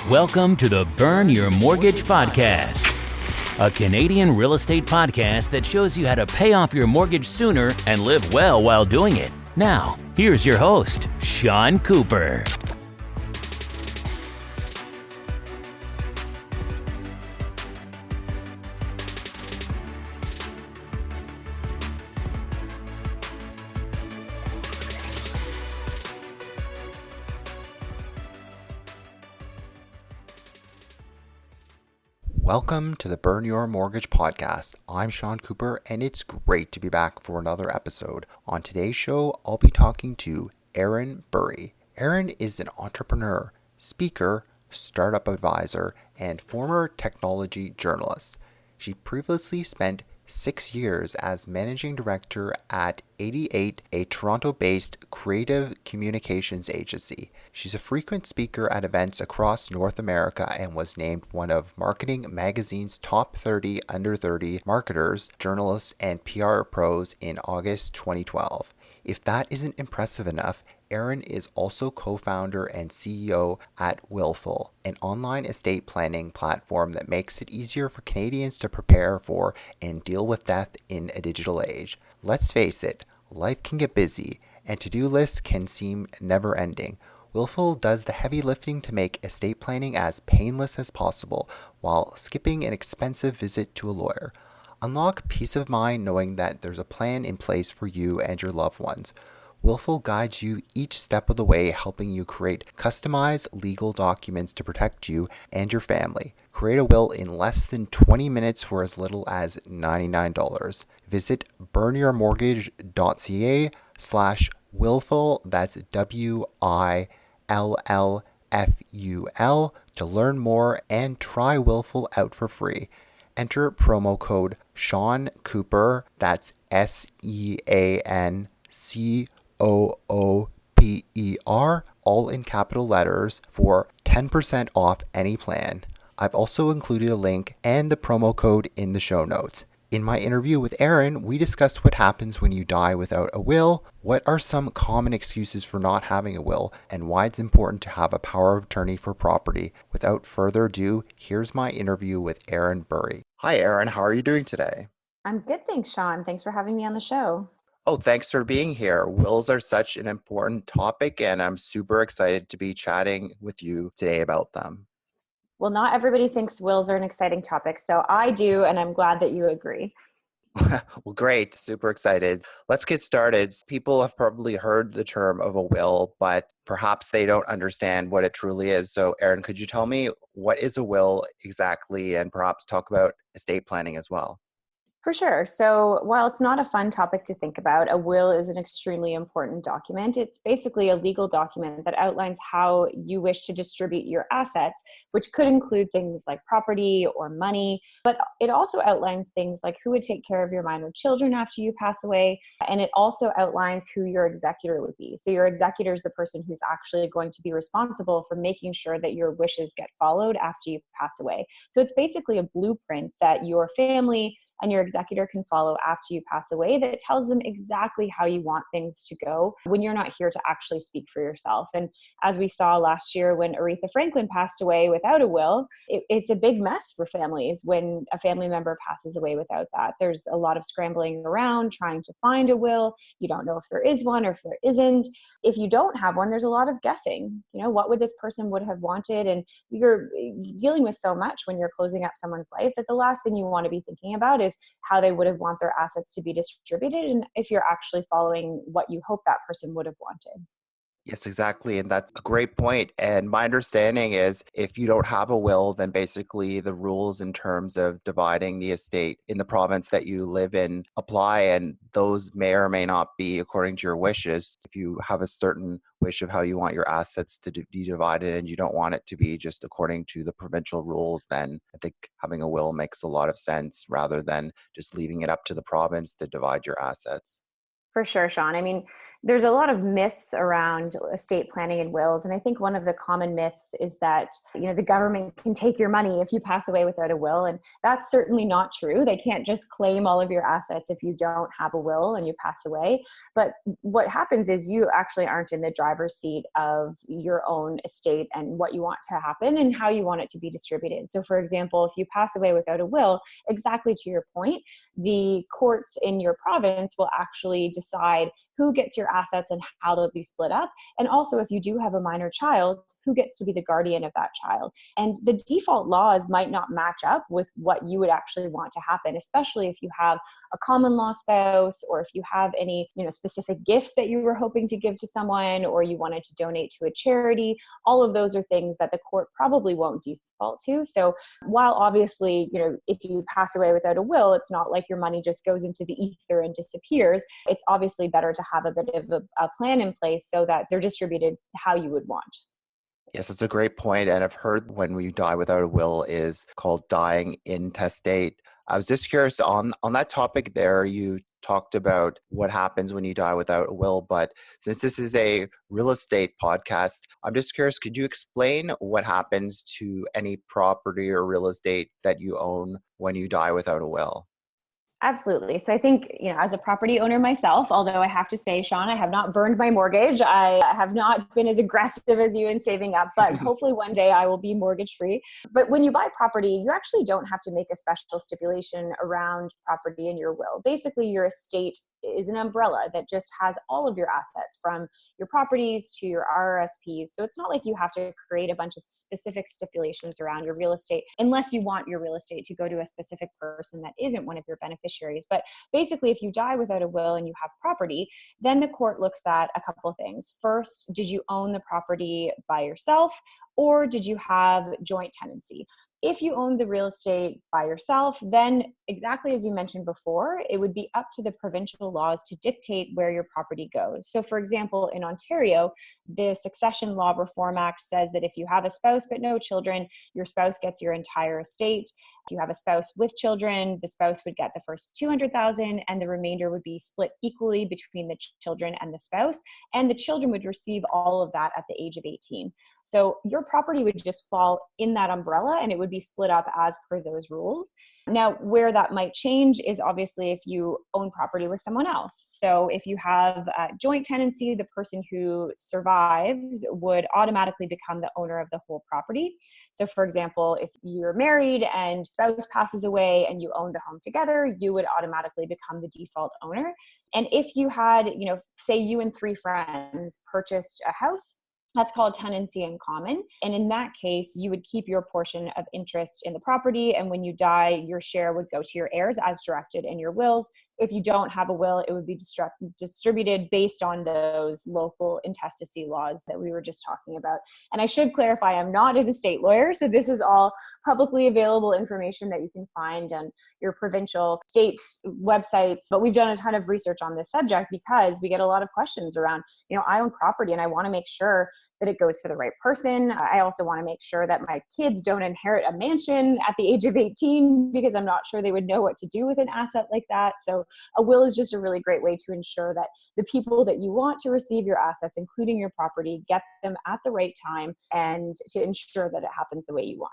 Welcome to the Burn Your Mortgage Podcast, a Canadian real estate podcast that shows you how to pay off your mortgage sooner and live well while doing it. Now, here's your host, Sean Cooper. Welcome to the Burn Your Mortgage Podcast. I'm Sean Cooper, and it's great to be back for another episode. On today's show, I'll be talking to Erin Bury. Erin is an entrepreneur, speaker, startup advisor, and former technology journalist. She previously spent 6 years as managing director at 88, a Toronto-based creative communications agency. She's a frequent speaker at events across North America and was named one of Marketing Magazine's top 30 under 30 marketers, journalists, and PR pros in August 2012. If that isn't impressive enough, Erin is also co-founder and CEO at Willful, an online estate planning platform that makes it easier for Canadians to prepare for and deal with death in a digital age. Let's face it, life can get busy, and to-do lists can seem never-ending. Willful does the heavy lifting to make estate planning as painless as possible, while skipping an expensive visit to a lawyer. Unlock peace of mind knowing that there's a plan in place for you and your loved ones. Willful guides you each step of the way, helping you create customized legal documents to protect you and your family. Create a will in less than 20 minutes for as little as $99. Visit burnyourmortgage.ca/willful, that's WILLFUL, to learn more and try Willful out for free. Enter promo code Sean Cooper, that's SEANCOOPER, all in capital letters, for 10% off any plan. I've also included a link and the promo code in the show notes. In my interview with Erin, we discussed what happens when you die without a will, what are some common excuses for not having a will, and why it's important to have a power of attorney for property. Without further ado, here's my interview with Erin Bury. Hi Erin, how are you doing today? I'm good, thanks, Sean. Thanks for having me on the show. Oh, thanks for being here. Wills are such an important topic, and I'm super excited to be chatting with you today about them. Well, not everybody thinks wills are an exciting topic, so I do, and I'm glad that you agree. Well, great. Super excited. Let's get started. People have probably heard the term of a will, but perhaps they don't understand what it truly is. So, Erin, could you tell me what is a will exactly, and perhaps talk about estate planning as well? For sure. So while it's not a fun topic to think about, a will is an extremely important document. It's basically a legal document that outlines how you wish to distribute your assets, which could include things like property or money, but it also outlines things like who would take care of your minor children after you pass away. And it also outlines who your executor would be. So your executor is the person who's actually going to be responsible for making sure that your wishes get followed after you pass away. So it's basically a blueprint that your family and your executor can follow after you pass away that tells them exactly how you want things to go when you're not here to actually speak for yourself. And as we saw last year when Aretha Franklin passed away without a will, it's a big mess for families when a family member passes away without that. There's a lot of scrambling around trying to find a will. You don't know if there is one or if there isn't. If you don't have one, there's a lot of guessing. You know, what would this person would have wanted? And you're dealing with so much when you're closing up someone's life that the last thing you want to be thinking about is how they would have want their assets to be distributed, and if you're actually following what you hope that person would have wanted. Yes, exactly. And that's a great point. And my understanding is if you don't have a will, then basically the rules in terms of dividing the estate in the province that you live in apply. And those may or may not be according to your wishes. If you have a certain wish of how you want your assets to be divided and you don't want it to be just according to the provincial rules, then I think having a will makes a lot of sense rather than just leaving it up to the province to divide your assets. For sure, Sean. I mean, there's a lot of myths around estate planning and wills. And I think one of the common myths is that, the government can take your money if you pass away without a will. And that's certainly not true. They can't just claim all of your assets if you don't have a will and you pass away. But what happens is you actually aren't in the driver's seat of your own estate and what you want to happen and how you want it to be distributed. So for example, if you pass away without a will, exactly to your point, the courts in your province will actually decide who gets your assets and how they'll be split up. And also, if you do have a minor child, who gets to be the guardian of that child. And the default laws might not match up with what you would actually want to happen, especially if you have a common law spouse, or if you have any, specific gifts that you were hoping to give to someone, or you wanted to donate to a charity. All of those are things that the court probably won't default to. So while obviously, if you pass away without a will, it's not like your money just goes into the ether and disappears. It's obviously better to have a bit of a plan in place so that they're distributed how you would want. Yes, it's a great point. And I've heard when we die without a will is called dying intestate. I was just curious on that topic there, you talked about what happens when you die without a will, but since this is a real estate podcast, I'm just curious, could you explain what happens to any property or real estate that you own when you die without a will? Absolutely. So I think, as a property owner myself, although I have to say, Sean, I have not burned my mortgage. I have not been as aggressive as you in saving up, but hopefully one day I will be mortgage free. But when you buy property, you actually don't have to make a special stipulation around property in your will. Basically, your estate is an umbrella that just has all of your assets, from your properties to your RRSPs. So it's not like you have to create a bunch of specific stipulations around your real estate, unless you want your real estate to go to a specific person that isn't one of your beneficiaries. But basically, if you die without a will and you have property, then the court looks at a couple of things. First, did you own the property by yourself, or did you have joint tenancy? If you own the real estate by yourself, then exactly as you mentioned before, it would be up to the provincial laws to dictate where your property goes. So for example, in Ontario, the Succession Law Reform Act says that if you have a spouse but no children, your spouse gets your entire estate. If you have a spouse with children, the spouse would get the first $200,000 and the remainder would be split equally between the children and the spouse. And the children would receive all of that at the age of 18. So your property would just fall in that umbrella and it would be split up as per those rules. Now, where that might change is obviously if you own property with someone else. So if you have a joint tenancy, the person who survives would automatically become the owner of the whole property. So for example, if you're married and spouse passes away and you own the home together, you would automatically become the default owner. And if you had, say you and 3 friends purchased a house, that's called tenancy in common. And in that case, you would keep your portion of interest in the property. And when you die, your share would go to your heirs as directed in your wills. If you don't have a will, it would be distributed based on those local intestacy laws that we were just talking about. And I should clarify, I'm not an estate lawyer, so this is all publicly available information that you can find on your provincial state websites. But we've done a ton of research on this subject because we get a lot of questions around, I own property and I want to make sure that it goes to the right person. I also want to make sure that my kids don't inherit a mansion at the age of 18 because I'm not sure they would know what to do with an asset like that. So a will is just a really great way to ensure that the people that you want to receive your assets, including your property, get them at the right time and to ensure that it happens the way you want.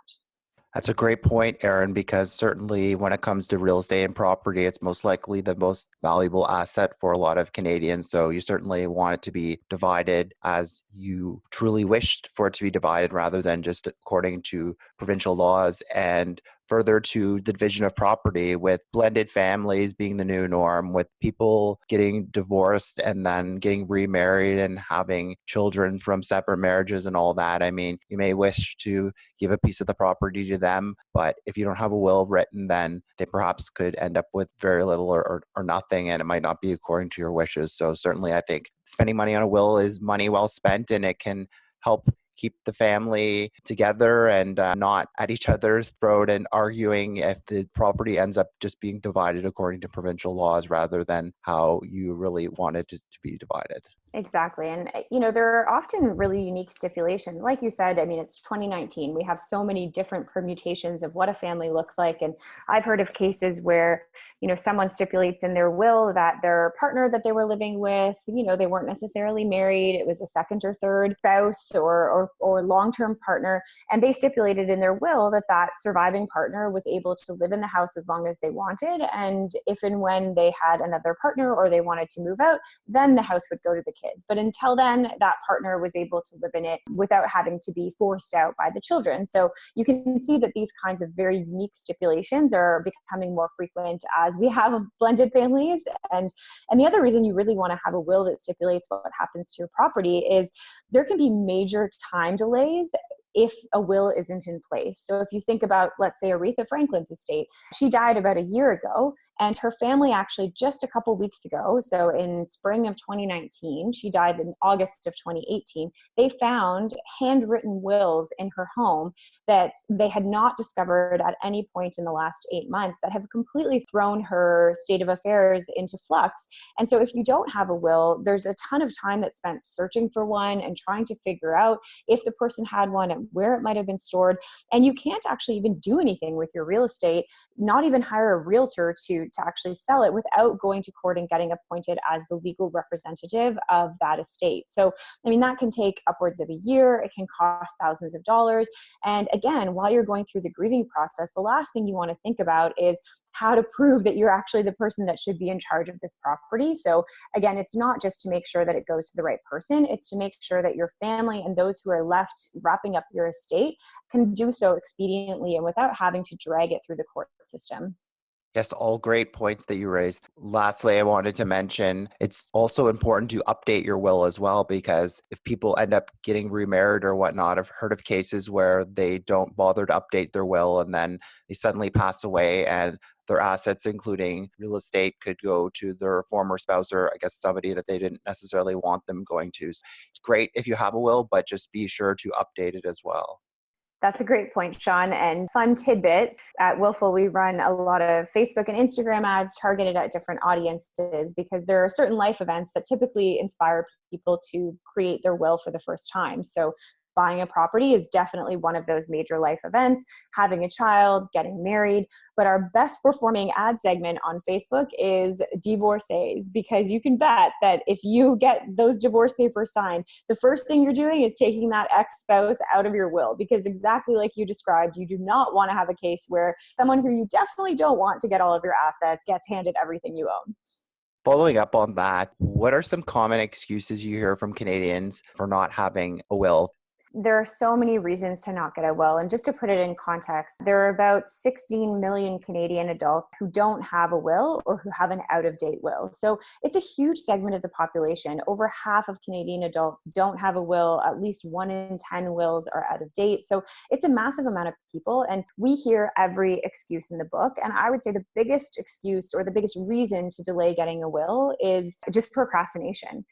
That's a great point, Erin, because certainly when it comes to real estate and property, it's most likely the most valuable asset for a lot of Canadians. So you certainly want it to be divided as you truly wished for it to be divided rather than just according to provincial laws. And further to the division of property, with blended families being the new norm, with people getting divorced and then getting remarried and having children from separate marriages and all that. I mean, you may wish to give a piece of the property to them, but if you don't have a will written, then they perhaps could end up with very little or nothing, and it might not be according to your wishes. So certainly I think spending money on a will is money well spent, and it can help keep the family together and not at each other's throat and arguing if the property ends up just being divided according to provincial laws rather than how you really wanted it to be divided. Exactly. And, there are often really unique stipulations. Like you said, I mean, it's 2019. We have so many different permutations of what a family looks like. And I've heard of cases where, someone stipulates in their will that their partner that they were living with, they weren't necessarily married. It was a second or third spouse or long-term partner. And they stipulated in their will that that surviving partner was able to live in the house as long as they wanted. And if and when they had another partner or they wanted to move out, then the house would go to the kids. But until then, that partner was able to live in it without having to be forced out by the children. So you can see that these kinds of very unique stipulations are becoming more frequent as we have blended families. And the other reason you really want to have a will that stipulates what happens to your property is there can be major time delays if a will isn't in place. So if you think about, let's say, Aretha Franklin's estate, she died about a year ago, and her family actually just a couple weeks ago, so in spring of 2019, she died in August of 2018, they found handwritten wills in her home that they had not discovered at any point in the last 8 months that have completely thrown her state of affairs into flux. And so if you don't have a will, there's a ton of time that's spent searching for one and trying to figure out if the person had one and where it might have been stored. And you can't actually even do anything with your real estate, not even hire a realtor to actually sell it without going to court and getting appointed as the legal representative of that estate. So, I mean, that can take upwards of a year. It can cost thousands of dollars. And again, while you're going through the grieving process, the last thing you want to think about is how to prove that you're actually the person that should be in charge of this property. So again, it's not just to make sure that it goes to the right person, it's to make sure that your family and those who are left wrapping up your estate can do so expediently and without having to drag it through the court system. Yes, all great points that you raised. Lastly, I wanted to mention it's also important to update your will as well, because if people end up getting remarried or whatnot, I've heard of cases where they don't bother to update their will and then they suddenly pass away and their assets, including real estate, could go to their former spouse or I guess somebody that they didn't necessarily want them going to. So it's great if you have a will, but just be sure to update it as well. That's a great point, Sean. And fun tidbit, at Willful, we run a lot of Facebook and Instagram ads targeted at different audiences because there are certain life events that typically inspire people to create their will for the first time. So buying a property is definitely one of those major life events, having a child, getting married. But our best performing ad segment on Facebook is divorcees, because you can bet that if you get those divorce papers signed, the first thing you're doing is taking that ex-spouse out of your will, because exactly like you described, you do not want to have a case where someone who you definitely don't want to get all of your assets gets handed everything you own. Following up on that, what are some common excuses you hear from Canadians for not having a will? There are so many reasons to not get a will. And just to put it in context, there are about 16 million Canadian adults who don't have a will or who have an out-of-date will. So it's a huge segment of the population. Over half of Canadian adults don't have a will. At least 1 in 10 wills are out of date. So it's a massive amount of people. And we hear every excuse in the book. And I would say the biggest excuse or the biggest reason to delay getting a will is just procrastination.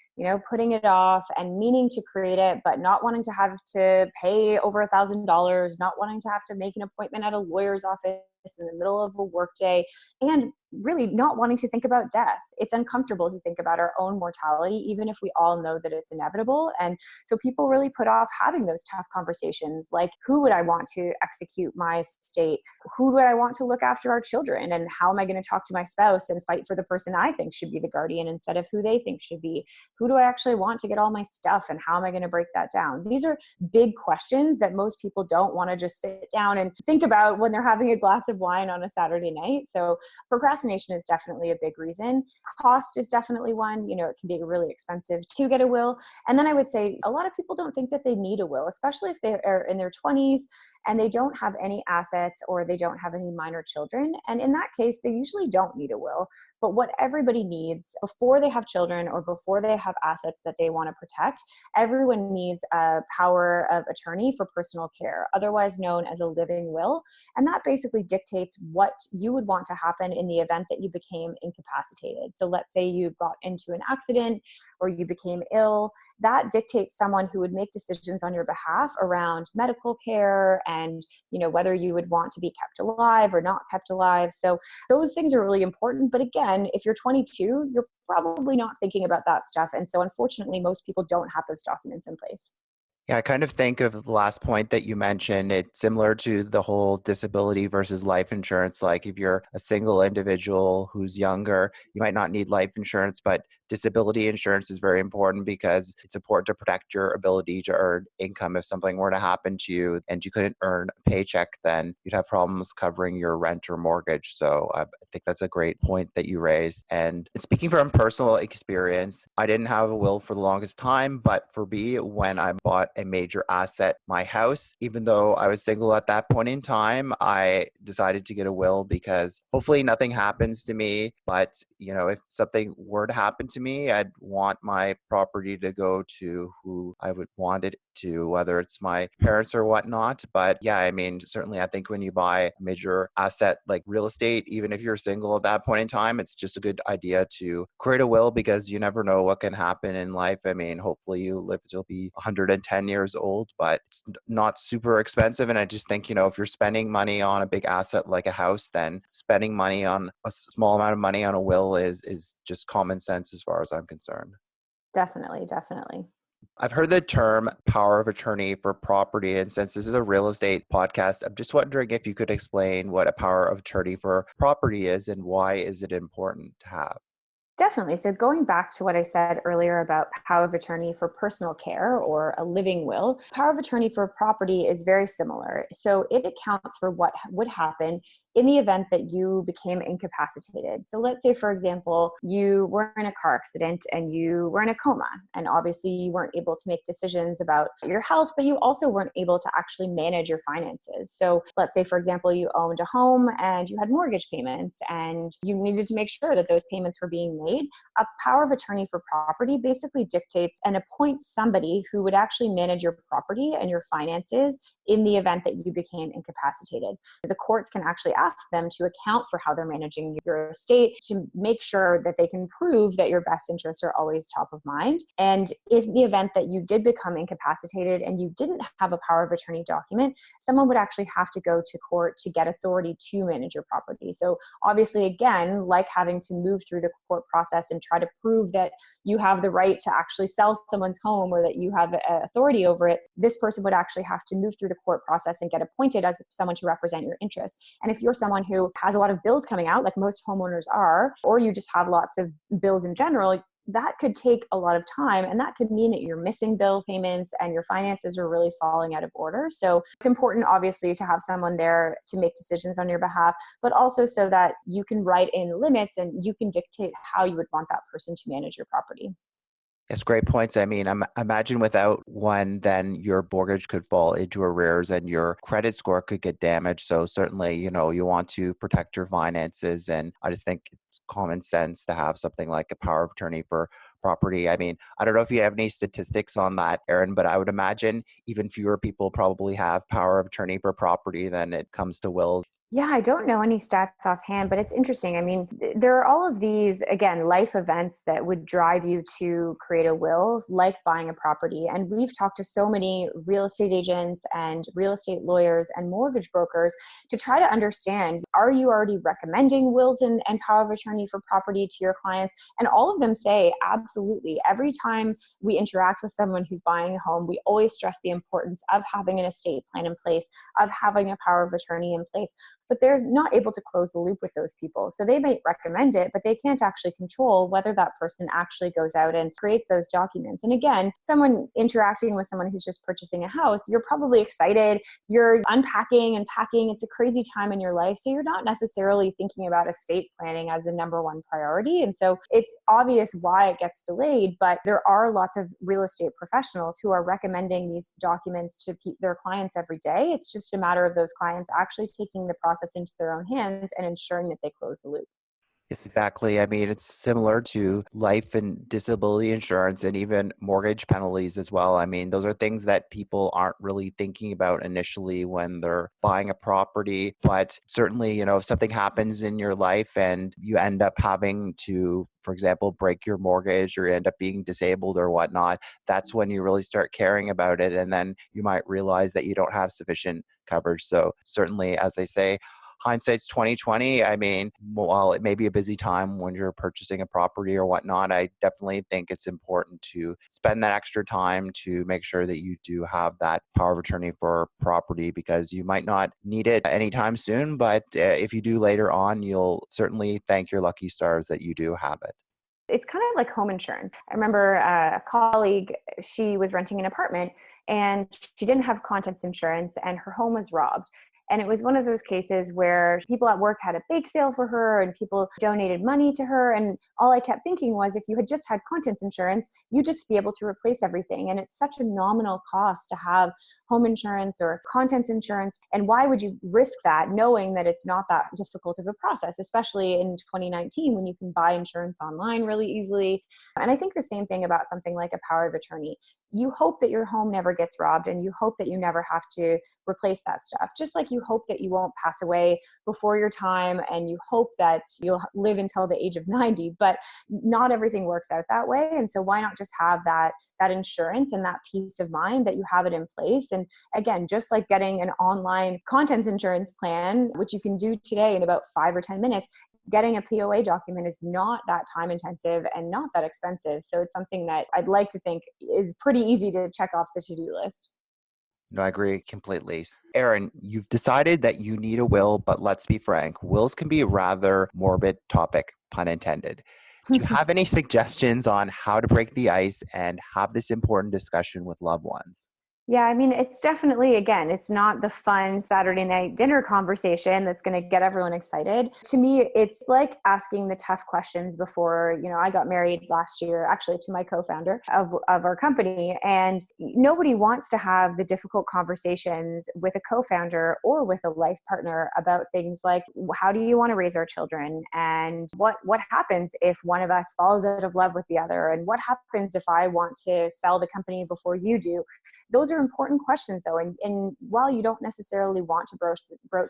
Putting it off and meaning to create it, but not wanting to have to pay over $1,000, not wanting to have to make an appointment at a lawyer's office in the middle of a workday, and really not wanting to think about death. It's uncomfortable to think about our own mortality, even if we all know that it's inevitable. And so people really put off having those tough conversations, like, who would I want to execute my estate? Who would I want to look after our children? And how am I going to talk to my spouse and fight for the person I think should be the guardian instead of who they think should be? Who do I actually want to get all my stuff, and how am I going to break that down? These are big questions that most people don't want to just sit down and think about when they're having a glass of wine on a Saturday night. So procrastination is definitely a big reason. Cost is definitely one. It can be really expensive to get a will. And then I would say a lot of people don't think that they need a will, especially if they are in their 20s and they don't have any assets or they don't have any minor children. And in that case, they usually don't need a will. But what everybody needs before they have children or before they have assets that they want to protect, everyone needs a power of attorney for personal care, otherwise known as a living will. And that basically dictates what you would want to happen in the event that you became incapacitated. So let's say you got into an accident or you became ill. that dictates someone who would make decisions on your behalf around medical care and, whether you would want to be kept alive or not kept alive. So those things are really important. But again, if you're 22, you're probably not thinking about that stuff. And so unfortunately, most people don't have those documents in place. Yeah, I kind of think of the last point that you mentioned. It's similar to the whole disability versus life insurance. Like if you're a single individual who's younger, you might not need life insurance, but disability insurance is very important because it's important to protect your ability to earn income. If something were to happen to you and you couldn't earn a paycheck, then you'd have problems covering your rent or mortgage. So I think that's a great point that you raised. And speaking from personal experience, I didn't have a will for the longest time, but for me, when I bought a major asset, my house, even though I was single at that point in time, I decided to get a will because hopefully nothing happens to me. But, if something were to happen to me, I'd want my property to go to who I would want it to, whether it's my parents or whatnot. But yeah, I mean, certainly I think when you buy a major asset like real estate, even if you're single at that point in time, it's just a good idea to create a will because you never know what can happen in life. I mean, hopefully you live to be 110 years old, but it's not super expensive. And I just think, if you're spending money on a big asset like a house, then spending money on a small amount of money on a will is just common sense as far as I'm concerned. Definitely, definitely. I've heard the term power of attorney for property. And since this is a real estate podcast, I'm just wondering if you could explain what a power of attorney for property is and why is it important to have? Definitely. So going back to what I said earlier about power of attorney for personal care or a living will, power of attorney for property is very similar. So it accounts for what would happen in the event that you became incapacitated. So let's say, for example, you were in a car accident and you were in a coma, and obviously you weren't able to make decisions about your health, but you also weren't able to actually manage your finances. So let's say, for example, you owned a home and you had mortgage payments and you needed to make sure that those payments were being made. A power of attorney for property basically dictates and appoints somebody who would actually manage your property and your finances in the event that you became incapacitated. The courts can actually ask them to account for how they're managing your estate to make sure that they can prove that your best interests are always top of mind. And if the event that you did become incapacitated and you didn't have a power of attorney document, someone would actually have to go to court to get authority to manage your property. So obviously, again, like having to move through the court process and try to prove that you have the right to actually sell someone's home or that you have authority over it, this person would actually have to move through the court process and get appointed as someone to represent your interests. And if you're someone who has a lot of bills coming out, like most homeowners are, or you just have lots of bills in general, that could take a lot of time, and that could mean that you're missing bill payments and your finances are really falling out of order. So it's important, obviously, to have someone there to make decisions on your behalf, but also so that you can write in limits and you can dictate how you would want that person to manage your property. It's great points. I mean, imagine without one, then your mortgage could fall into arrears and your credit score could get damaged. So certainly, you want to protect your finances. And I just think it's common sense to have something like a power of attorney for property. I mean, I don't know if you have any statistics on that, Erin, but I would imagine even fewer people probably have power of attorney for property than it comes to wills. Yeah, I don't know any stats offhand, but it's interesting. I mean, there are all of these, again, life events that would drive you to create a will, like buying a property. And we've talked to so many real estate agents and real estate lawyers and mortgage brokers to try to understand, are you already recommending wills and power of attorney for property to your clients? And all of them say, absolutely. Every time we interact with someone who's buying a home, we always stress the importance of having an estate plan in place, of having a power of attorney in place. But they're not able to close the loop with those people. So they might recommend it, but they can't actually control whether that person actually goes out and creates those documents. And again, someone interacting with someone who's just purchasing a house, you're probably excited, you're unpacking and packing. It's a crazy time in your life. So you're not necessarily thinking about estate planning as the number one priority. And so it's obvious why it gets delayed, but there are lots of real estate professionals who are recommending these documents to their clients every day. It's just a matter of those clients actually taking the process into their own hands and ensuring that they close the loop. Yes, exactly. I mean, it's similar to life and disability insurance and even mortgage penalties as well. I mean, those are things that people aren't really thinking about initially when they're buying a property. But certainly, if something happens in your life and you end up having to, for example, break your mortgage or you end up being disabled or whatnot, that's when you really start caring about it. And then you might realize that you don't have sufficient coverage. So certainly, as I say, hindsight's 2020. I mean, while it may be a busy time when you're purchasing a property or whatnot, I definitely think it's important to spend that extra time to make sure that you do have that power of attorney for property, because you might not need it anytime soon, but if you do later on, you'll certainly thank your lucky stars that you do have it. It's kind of like home insurance. I remember a colleague, she was renting an apartment and she didn't have contents insurance and her home was robbed. And it was one of those cases where people at work had a bake sale for her and people donated money to her. And all I kept thinking was, if you had just had contents insurance, you'd just be able to replace everything. And it's such a nominal cost to have home insurance or contents insurance. And why would you risk that knowing that it's not that difficult of a process, especially in 2019 when you can buy insurance online really easily? And I think the same thing about something like a power of attorney. You hope that your home never gets robbed and you hope that you never have to replace that stuff. Just like you hope that you won't pass away before your time and you hope that you'll live until the age of 90, but not everything works out that way. And so why not just have that insurance and that peace of mind that you have it in place? And again, just like getting an online contents insurance plan, which you can do today in about 5 or 10 minutes, getting a POA document is not that time intensive and not that expensive. So it's something that I'd like to think is pretty easy to check off the to-do list. No, I agree completely. Erin, you've decided that you need a will, but let's be frank, wills can be a rather morbid topic, pun intended. Do you have any suggestions on how to break the ice and have this important discussion with loved ones? Yeah, I mean, it's definitely, again, it's not the fun Saturday night dinner conversation that's going to get everyone excited. To me, it's like asking the tough questions before, I got married last year, actually, to my co-founder of our company. And nobody wants to have the difficult conversations with a co-founder or with a life partner about things like, how do you want to raise our children? And what happens if one of us falls out of love with the other? And what happens if I want to sell the company before you do? Those are important questions, though. And while you don't necessarily want to broach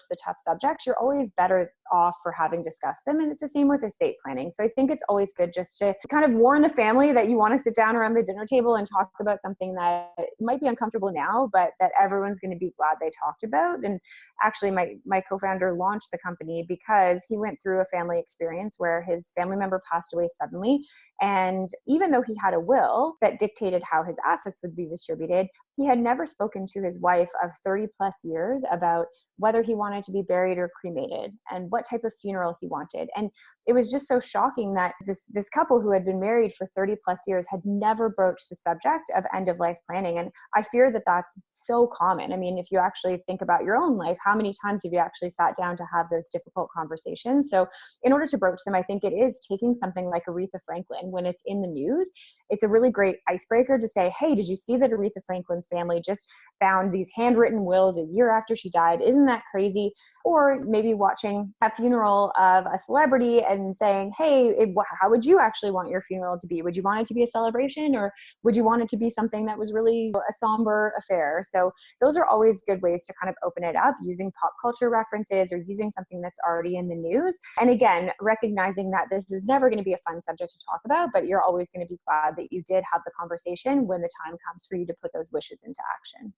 the tough subjects, you're always better off for having discussed them. And it's the same with estate planning. So I think it's always good just to kind of warn the family that you want to sit down around the dinner table and talk about something that might be uncomfortable now, but that everyone's going to be glad they talked about. And actually, my co-founder launched the company because he went through a family experience where his family member passed away suddenly. And even though he had a will that dictated how his assets would be distributed, he had never spoken to his wife of 30 plus years about whether he wanted to be buried or cremated and what type of funeral he wanted. And it was just so shocking that this couple who had been married for 30 plus years had never broached the subject of end of life planning. And I fear that that's so common. I mean, if you actually think about your own life, how many times have you actually sat down to have those difficult conversations? So in order to broach them, I think it is taking something like Aretha Franklin when it's in the news. It's a really great icebreaker to say, hey, did you see that Aretha Franklin's family just found these handwritten wills a year after she died? Isn't that crazy? Or maybe watching a funeral of a celebrity and saying, hey, how would you actually want your funeral to be? Would you want it to be a celebration, or would you want it to be something that was really a somber affair? So those are always good ways to kind of open it up using pop culture references or using something that's already in the news. And again, recognizing that this is never going to be a fun subject to talk about, but you're always going to be glad that you did have the conversation when the time comes for you to put those wishes into action.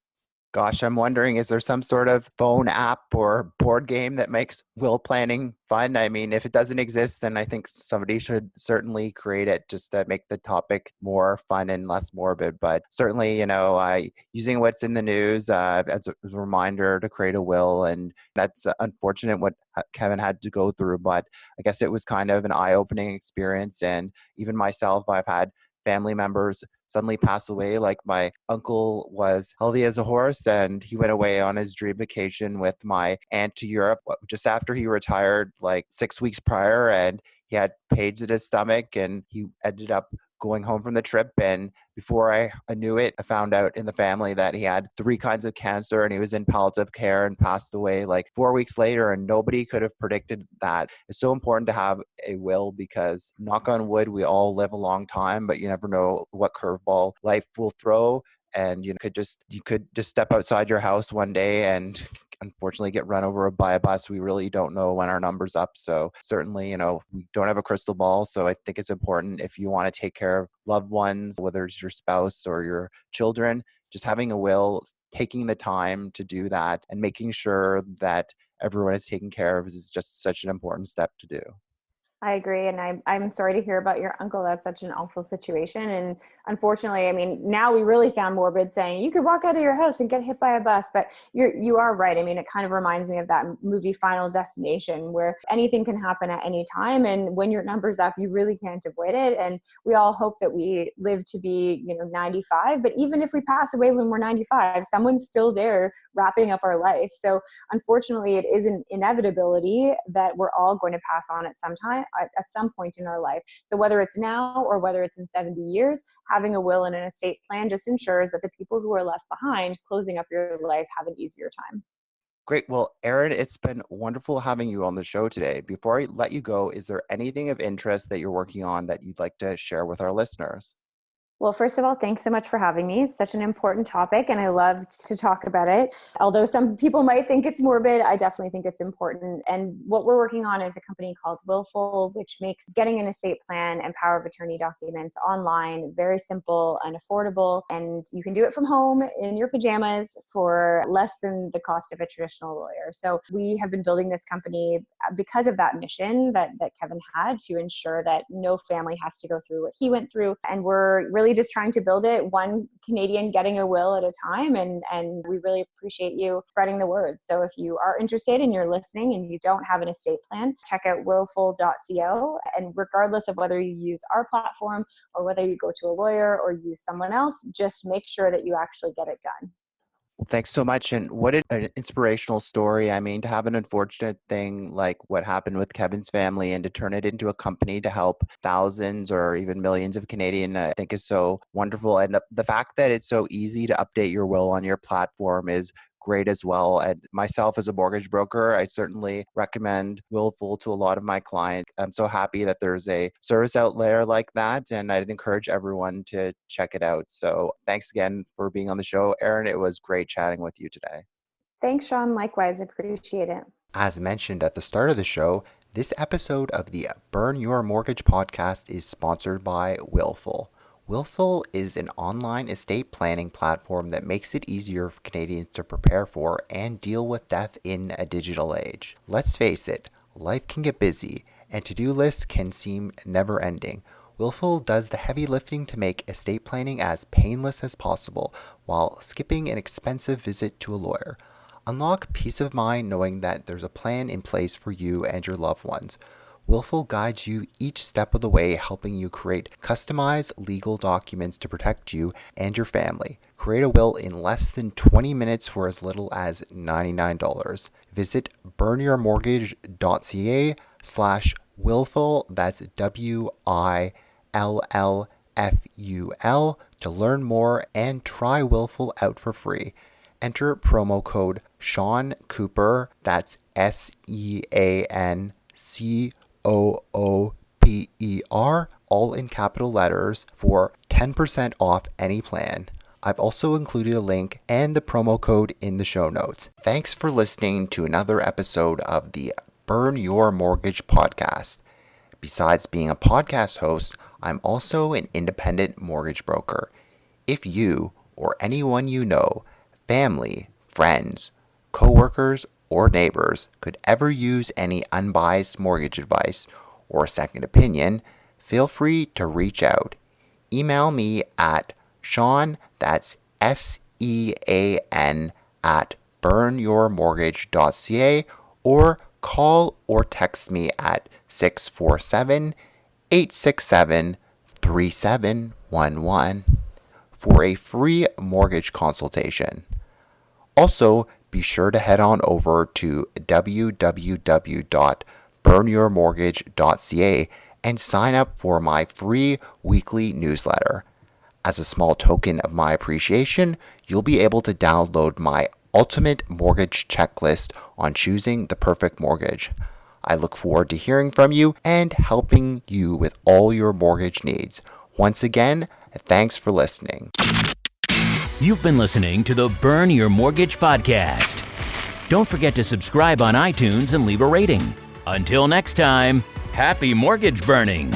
Gosh, I'm wondering, is there some sort of phone app or board game that makes will planning fun? I mean, if it doesn't exist, then I think somebody should certainly create it just to make the topic more fun and less morbid. But certainly, using what's in the news as a reminder to create a will. And that's unfortunate what Kevin had to go through. But I guess it was kind of an eye-opening experience. And even myself, I've had family members suddenly pass away. Like my uncle was healthy as a horse and he went away on his dream vacation with my aunt to Europe just after he retired, like 6 weeks prior, and he had pains in his stomach and he ended up going home from the trip, and before I knew it, I found out in the family that he had 3 kinds of cancer and he was in palliative care and passed away like 4 weeks later, and nobody could have predicted that. It's so important to have a will because, knock on wood, we all live a long time, but you never know what curveball life will throw. And you could just step outside your house one day and unfortunately get run over by a bus. We really don't know when our number's up. So certainly, we don't have a crystal ball. So I think it's important, if you want to take care of loved ones, whether it's your spouse or your children, just having a will, taking the time to do that and making sure that everyone is taken care of is just such an important step to do. I agree. And I'm sorry to hear about your uncle. That's such an awful situation. And unfortunately, I mean, now we really sound morbid saying you could walk out of your house and get hit by a bus, but you are right. I mean, it kind of reminds me of that movie Final Destination, where anything can happen at any time. And when your number's up, you really can't avoid it. And we all hope that we live to be, 95, but even if we pass away when we're 95, someone's still there wrapping up our life. So unfortunately, it is an inevitability that we're all going to pass on at some point in our life. So whether it's now or whether it's in 70 years, having a will and an estate plan just ensures that the people who are left behind closing up your life have an easier time. Great. Well, Erin, it's been wonderful having you on the show today. Before I let you go, is there anything of interest that you're working on that you'd like to share with our listeners? Well, first of all, thanks so much for having me. It's such an important topic and I love to talk about it. Although some people might think it's morbid, I definitely think it's important. And what we're working on is a company called Willful, which makes getting an estate plan and power of attorney documents online very simple and affordable. And you can do it from home in your pajamas for less than the cost of a traditional lawyer. So we have been building this company because of that mission that Kevin had, to ensure that no family has to go through what he went through. And we're really just trying to build it one Canadian getting a will at a time. And we really appreciate you spreading the word. So if you are interested and you're listening and you don't have an estate plan, check out willful.co. And regardless of whether you use our platform or whether you go to a lawyer or use someone else, just make sure that you actually get it done. Well, thanks so much. And what an inspirational story. I mean, to have an unfortunate thing like what happened with Kevin's family and to turn it into a company to help thousands or even millions of Canadians, I think is so wonderful. And the fact that it's so easy to update your will on your platform is great as well. And myself as a mortgage broker, I certainly recommend Willful to a lot of my clients. I'm so happy that there's a service out there like that, and I'd encourage everyone to check it out. So thanks again for being on the show, Erin. It was great chatting with you today. Thanks, Sean. Likewise, appreciate it. As mentioned at the start of the show, this episode of the Burn Your Mortgage podcast is sponsored by Willful. Willful is an online estate planning platform that makes it easier for Canadians to prepare for and deal with death in a digital age. Let's face it, life can get busy, and to-do lists can seem never-ending. Willful does the heavy lifting to make estate planning as painless as possible while skipping an expensive visit to a lawyer. Unlock peace of mind knowing that there's a plan in place for you and your loved ones. Willful guides you each step of the way, helping you create customized legal documents to protect you and your family. Create a will in less than 20 minutes for as little as $99. Visit burnyourmortgage.ca/willful, that's WILLFUL, to learn more and try Willful out for free. Enter promo code Sean Cooper, that's SEANCOOPER, all in capital letters, for 10% off any plan. I've also included a link and the promo code in the show notes. Thanks for listening to another episode of the Burn Your Mortgage podcast. Besides being a podcast host, I'm also an independent mortgage broker. If you or anyone you know, family, friends, coworkers, or neighbors could ever use any unbiased mortgage advice or a second opinion, feel free to reach out. Email me at Sean, that's SEAN, at burnyourmortgage.ca, or call or text me at 647-867-3711 for a free mortgage consultation. Also, be sure to head on over to www.burnyourmortgage.ca and sign up for my free weekly newsletter. As a small token of my appreciation, you'll be able to download my ultimate mortgage checklist on choosing the perfect mortgage. I look forward to hearing from you and helping you with all your mortgage needs. Once again, thanks for listening. You've been listening to the Burn Your Mortgage podcast. Don't forget to subscribe on iTunes and leave a rating. Until next time, happy mortgage burning.